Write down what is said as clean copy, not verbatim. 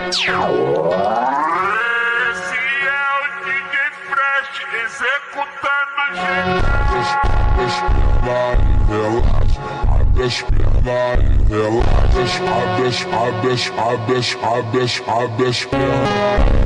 Esse é o DJ Fresh executando Abre as pernas e relaxa, abre as pernas.